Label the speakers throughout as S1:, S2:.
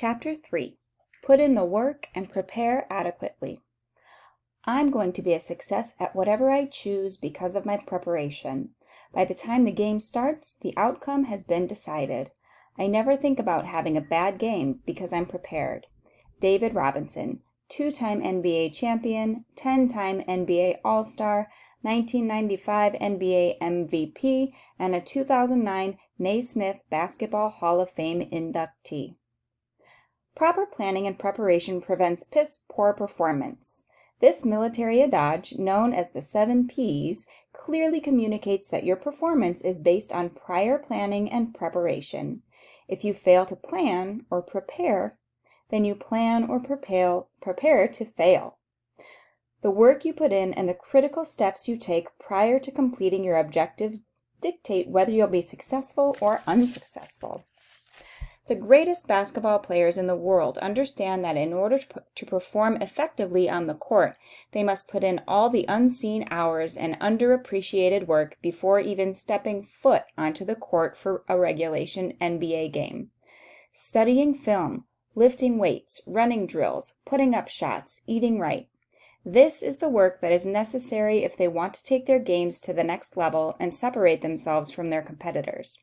S1: Chapter 3. Put in the work and prepare adequately. I'm going to be a success at whatever I choose because of my preparation. By the time the game starts, the outcome has been decided. I never think about having a bad game because I'm prepared. David Robinson, 2-time NBA champion, 10-time NBA All-Star, 1995 NBA MVP, and a 2009 Naismith Basketball Hall of Fame inductee. Proper planning and preparation prevents piss-poor performance. This military adage, known as the 7 Ps, clearly communicates that your performance is based on prior planning and preparation. If you fail to plan or prepare, then you plan or prepare to fail. The work you put in and the critical steps you take prior to completing your objective dictate whether you'll be successful or unsuccessful. The greatest basketball players in the world understand that in order to perform effectively on the court, they must put in all the unseen hours and underappreciated work before even stepping foot onto the court for a regulation NBA game. Studying film, lifting weights, running drills, putting up shots, eating right. This is the work that is necessary if they want to take their games to the next level and separate themselves from their competitors.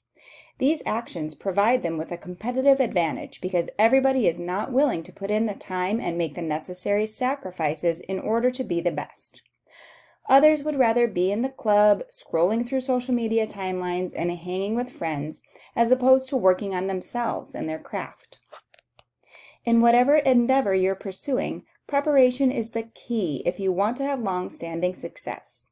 S1: These actions provide them with a competitive advantage because everybody is not willing to put in the time and make the necessary sacrifices in order to be the best. Others would rather be in the club, scrolling through social media timelines and hanging with friends, as opposed to working on themselves and their craft. In whatever endeavor you're pursuing, preparation is the key if you want to have long-standing success.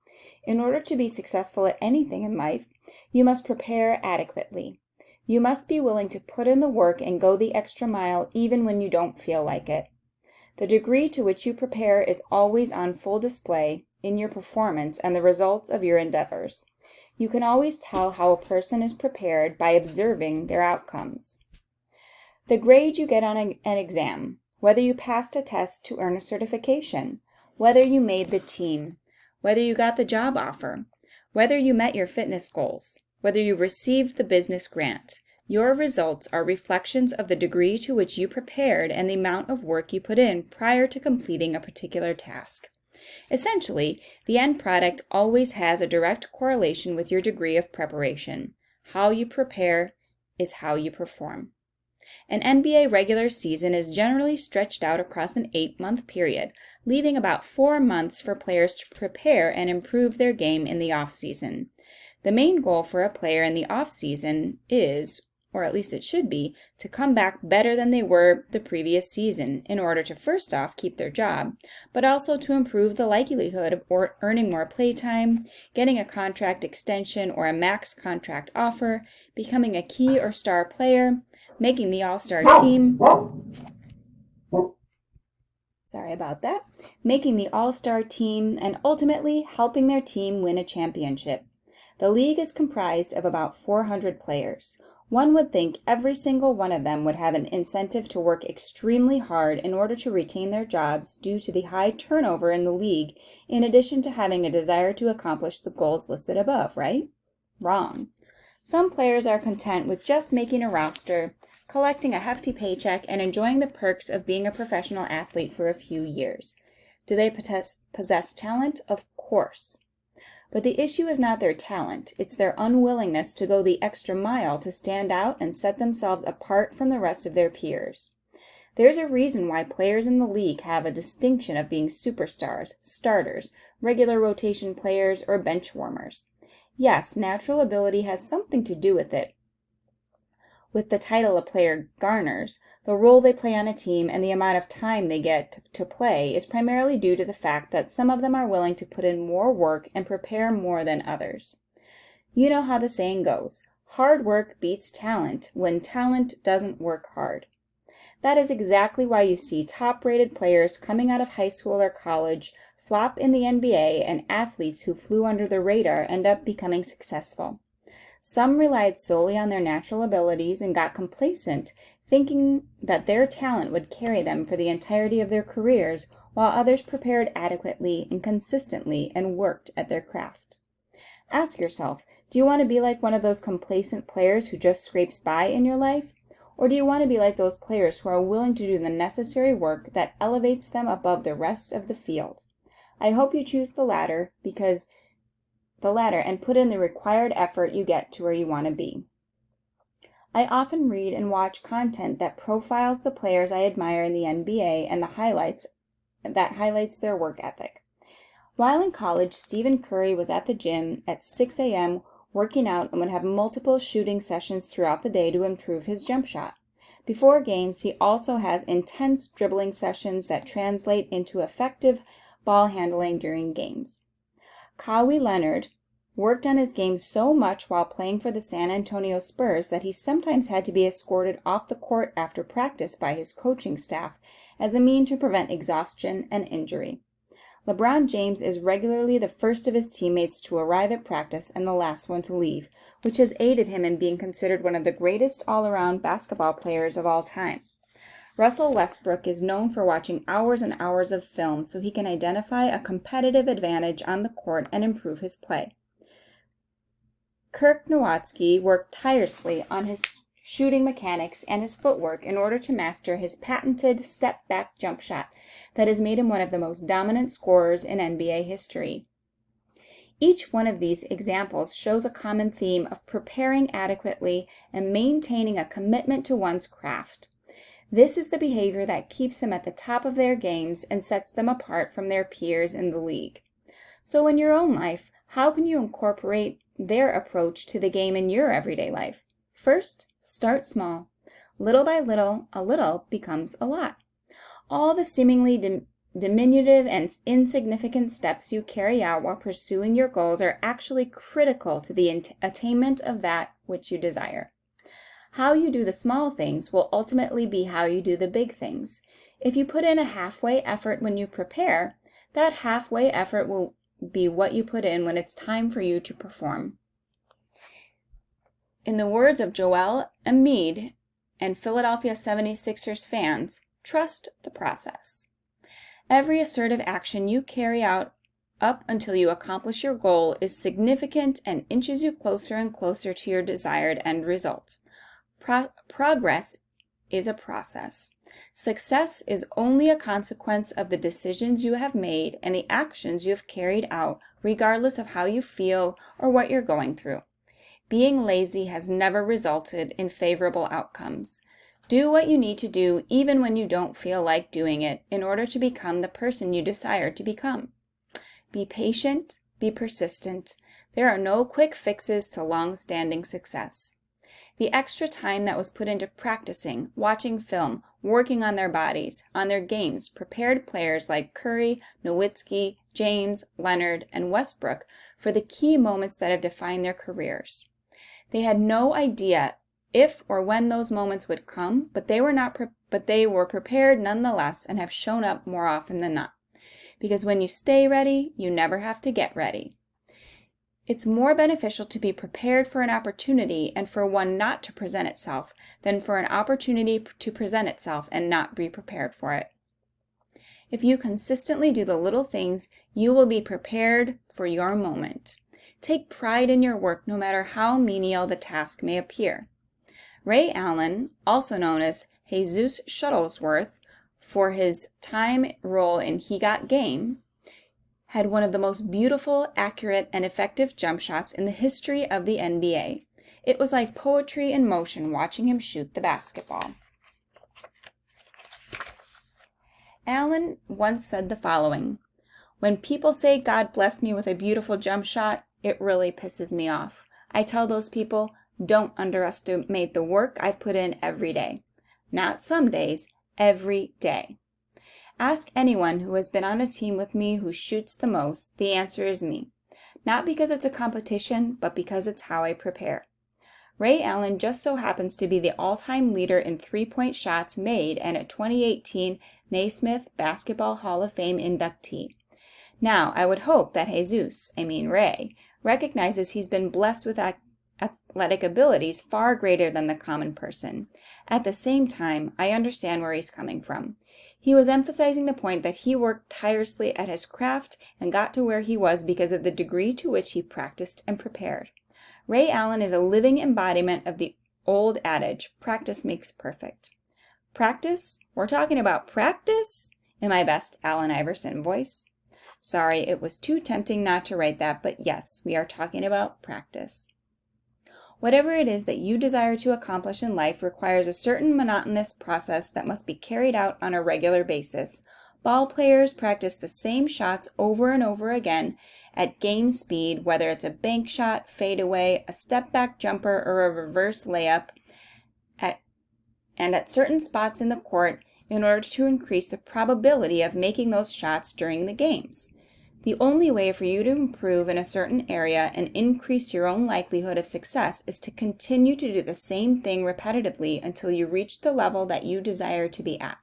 S1: In order to be successful at anything in life, you must prepare adequately. You must be willing to put in the work and go the extra mile even when you don't feel like it. The degree to which you prepare is always on full display in your performance and the results of your endeavors. You can always tell how a person is prepared by observing their outcomes. The grade you get on an exam, whether you passed a test to earn a certification, whether you made the team, whether you got the job offer, whether you met your fitness goals, whether you received the business grant, your results are reflections of the degree to which you prepared and the amount of work you put in prior to completing a particular task. Essentially, the end product always has a direct correlation with your degree of preparation. How you prepare is how you perform. An NBA regular season is generally stretched out across an 8-month period, leaving about 4 months for players to prepare and improve their game in the off-season. The main goal for a player in the off-season is, or at least it should be, to come back better than they were the previous season in order to first off keep their job, but also to improve the likelihood of earning more playtime, getting a contract extension or a max contract offer, becoming a key or star player, making the All-Star team, making the All-Star team, and ultimately helping their team win a championship. The league is comprised of about 400 players. One would think every single one of them would have an incentive to work extremely hard in order to retain their jobs due to the high turnover in the league, in addition to having a desire to accomplish the goals listed above, right? Wrong. Some players are content with just making a roster, collecting a hefty paycheck, and enjoying the perks of being a professional athlete for a few years. Do they possess talent? Of course. But the issue is not their talent, it's their unwillingness to go the extra mile to stand out and set themselves apart from the rest of their peers. There's a reason why players in the league have a distinction of being superstars, starters, regular rotation players, or bench warmers. Yes, natural ability has something to do with it. With the title a player garners, the role they play on a team and the amount of time they get to play is primarily due to the fact that some of them are willing to put in more work and prepare more than others. You know how the saying goes, hard work beats talent when talent doesn't work hard. That is exactly why you see top-rated players coming out of high school or college flop in the NBA and athletes who flew under the radar end up becoming successful. Some relied solely on their natural abilities and got complacent, thinking that their talent would carry them for the entirety of their careers, while others prepared adequately and consistently and worked at their craft. Ask yourself, do you want to be like one of those complacent players who just scrapes by in your life? Or do you want to be like those players who are willing to do the necessary work that elevates them above the rest of the field? I hope you choose the latter and put in the required effort you get to where you want to be. I often read and watch content that profiles the players I admire in the NBA and that highlights their work ethic. While in college, Stephen Curry was at the gym at 6 a.m. working out and would have multiple shooting sessions throughout the day to improve his jump shot. Before games, he also has intense dribbling sessions that translate into effective ball handling during games. Kawhi Leonard worked on his game so much while playing for the San Antonio Spurs that he sometimes had to be escorted off the court after practice by his coaching staff as a means to prevent exhaustion and injury. LeBron James is regularly the first of his teammates to arrive at practice and the last one to leave, which has aided him in being considered one of the greatest all-around basketball players of all time. Russell Westbrook is known for watching hours and hours of film so he can identify a competitive advantage on the court and improve his play. Kirk Nowitzki worked tirelessly on his shooting mechanics and his footwork in order to master his patented step-back jump shot that has made him one of the most dominant scorers in NBA history. Each one of these examples shows a common theme of preparing adequately and maintaining a commitment to one's craft. This is the behavior that keeps them at the top of their games and sets them apart from their peers in the league. So in your own life, how can you incorporate their approach to the game in your everyday life? First, start small. Little by little, a little becomes a lot. All the seemingly diminutive and insignificant steps you carry out while pursuing your goals are actually critical to the attainment of that which you desire. How you do the small things will ultimately be how you do the big things. If you put in a halfway effort when you prepare, that halfway effort will be what you put in when it's time for you to perform. In the words of Joel Embiid and Philadelphia 76ers fans, trust the process. Every assertive action you carry out up until you accomplish your goal is significant and inches you closer and closer to your desired end result. Progress is a process. Success is only a consequence of the decisions you have made and the actions you have carried out, regardless of how you feel or what you're going through. Being lazy has never resulted in favorable outcomes. Do what you need to do even when you don't feel like doing it in order to become the person you desire to become. Be patient, be persistent. There are no quick fixes to long-standing success. The extra time that was put into practicing, watching film, working on their bodies, on their games, prepared players like Curry, Nowitzki, James, Leonard, and Westbrook for the key moments that have defined their careers. They had no idea if or when those moments would come, but they were prepared nonetheless and have shown up more often than not. Because when you stay ready, you never have to get ready. It's more beneficial to be prepared for an opportunity and for one not to present itself than for an opportunity to present itself and not be prepared for it. If you consistently do the little things, you will be prepared for your moment. Take pride in your work no matter how menial the task may appear. Ray Allen, also known as Jesus Shuttlesworth for his time role in He Got Game, had one of the most beautiful, accurate, and effective jump shots in the history of the NBA. It was like poetry in motion watching him shoot the basketball. Allen once said the following, "When people say God blessed me with a beautiful jump shot, it really pisses me off. I tell those people, don't underestimate the work I've put in every day. Not some days, every day. Ask anyone who has been on a team with me who shoots the most, the answer is me. Not because it's a competition, but because it's how I prepare." Ray Allen just so happens to be the all-time leader in three-point shots made and a 2018 Naismith Basketball Hall of Fame inductee. Now, I would hope that Ray, recognizes he's been blessed with athletic abilities far greater than the common person. At the same time, I understand where he's coming from. He was emphasizing the point that he worked tirelessly at his craft and got to where he was because of the degree to which he practiced and prepared. Ray Allen is a living embodiment of the old adage, practice makes perfect. Practice? We're talking about practice? In my best Allen Iverson voice. Sorry, it was too tempting not to write that, but yes, we are talking about practice. Whatever it is that you desire to accomplish in life requires a certain monotonous process that must be carried out on a regular basis. Ball players practice the same shots over and over again at game speed, whether it's a bank shot, fadeaway, a step-back jumper, or a reverse layup, and at certain spots in the court in order to increase the probability of making those shots during the games. The only way for you to improve in a certain area and increase your own likelihood of success is to continue to do the same thing repetitively until you reach the level that you desire to be at.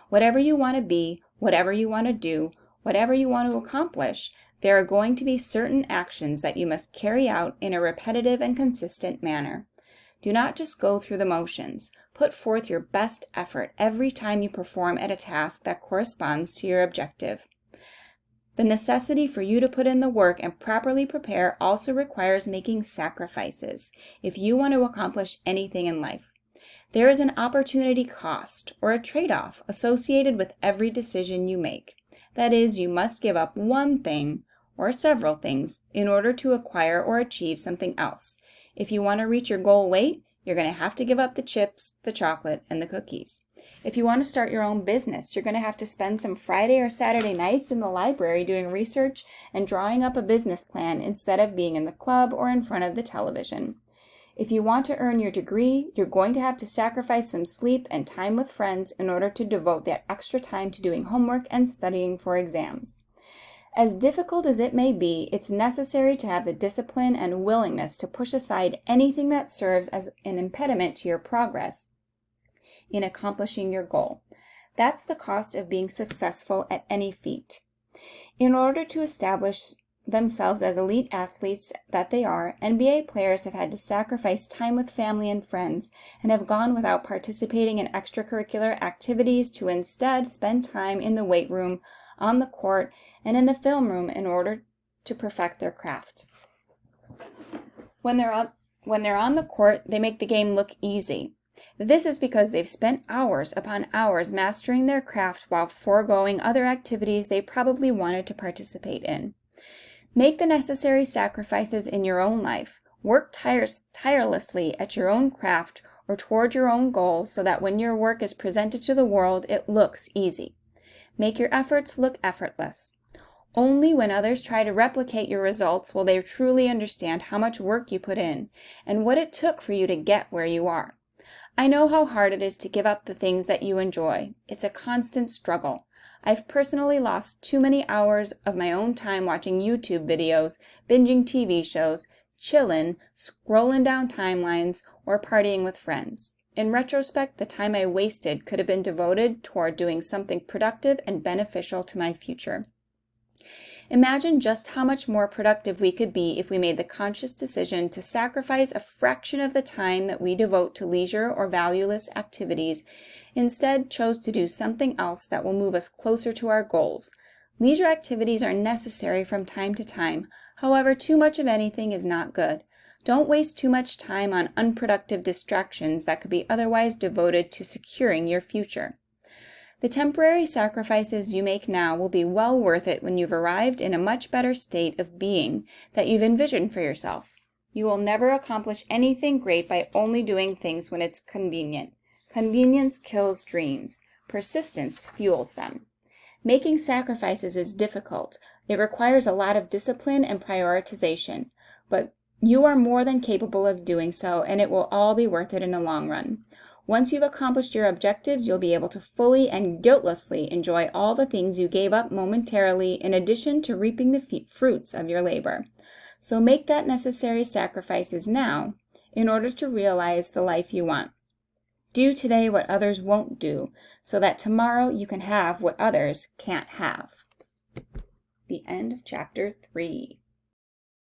S1: Whatever you want to be, whatever you want to do, whatever you want to accomplish, there are going to be certain actions that you must carry out in a repetitive and consistent manner. Do not just go through the motions. Put forth your best effort every time you perform at a task that corresponds to your objective. The necessity for you to put in the work and properly prepare also requires making sacrifices if you want to accomplish anything in life. There is an opportunity cost or a trade-off associated with every decision you make. That is, you must give up one thing or several things in order to acquire or achieve something else. If you want to reach your goal weight, you're going to have to give up the chips, the chocolate, and the cookies. If you want to start your own business, you're going to have to spend some Friday or Saturday nights in the library doing research and drawing up a business plan instead of being in the club or in front of the television. If you want to earn your degree, you're going to have to sacrifice some sleep and time with friends in order to devote that extra time to doing homework and studying for exams. As difficult as it may be, it's necessary to have the discipline and willingness to push aside anything that serves as an impediment to your progress in accomplishing your goal. That's the cost of being successful at any feat. In order to establish themselves as elite athletes that they are, NBA players have had to sacrifice time with family and friends and have gone without participating in extracurricular activities to instead spend time in the weight room, on the court, and in the film room in order to perfect their craft. When they're on the court, they make the game look easy. This is because they've spent hours upon hours mastering their craft while foregoing other activities they probably wanted to participate in. Make the necessary sacrifices in your own life. Work tirelessly at your own craft or toward your own goal so that when your work is presented to the world, it looks easy. Make your efforts look effortless. Only when others try to replicate your results will they truly understand how much work you put in and what it took for you to get where you are. I know how hard it is to give up the things that you enjoy. It's a constant struggle. I've personally lost too many hours of my own time watching YouTube videos, binging TV shows, chillin', scrolling down timelines, or partying with friends. In retrospect, the time I wasted could have been devoted toward doing something productive and beneficial to my future. Imagine just how much more productive we could be if we made the conscious decision to sacrifice a fraction of the time that we devote to leisure or valueless activities, instead chose to do something else that will move us closer to our goals. Leisure activities are necessary from time to time. However, too much of anything is not good. Don't waste too much time on unproductive distractions that could be otherwise devoted to securing your future. The temporary sacrifices you make now will be well worth it when you've arrived in a much better state of being that you've envisioned for yourself. You will never accomplish anything great by only doing things when it's convenient. Convenience kills dreams. Persistence fuels them. Making sacrifices is difficult. It requires a lot of discipline and prioritization, but you are more than capable of doing so, and it will all be worth it in the long run. Once you've accomplished your objectives, you'll be able to fully and guiltlessly enjoy all the things you gave up momentarily in addition to reaping the fruits of your labor. So make that necessary sacrifices now in order to realize the life you want. Do today what others won't do, so that tomorrow you can have what others can't have. The end of chapter 3.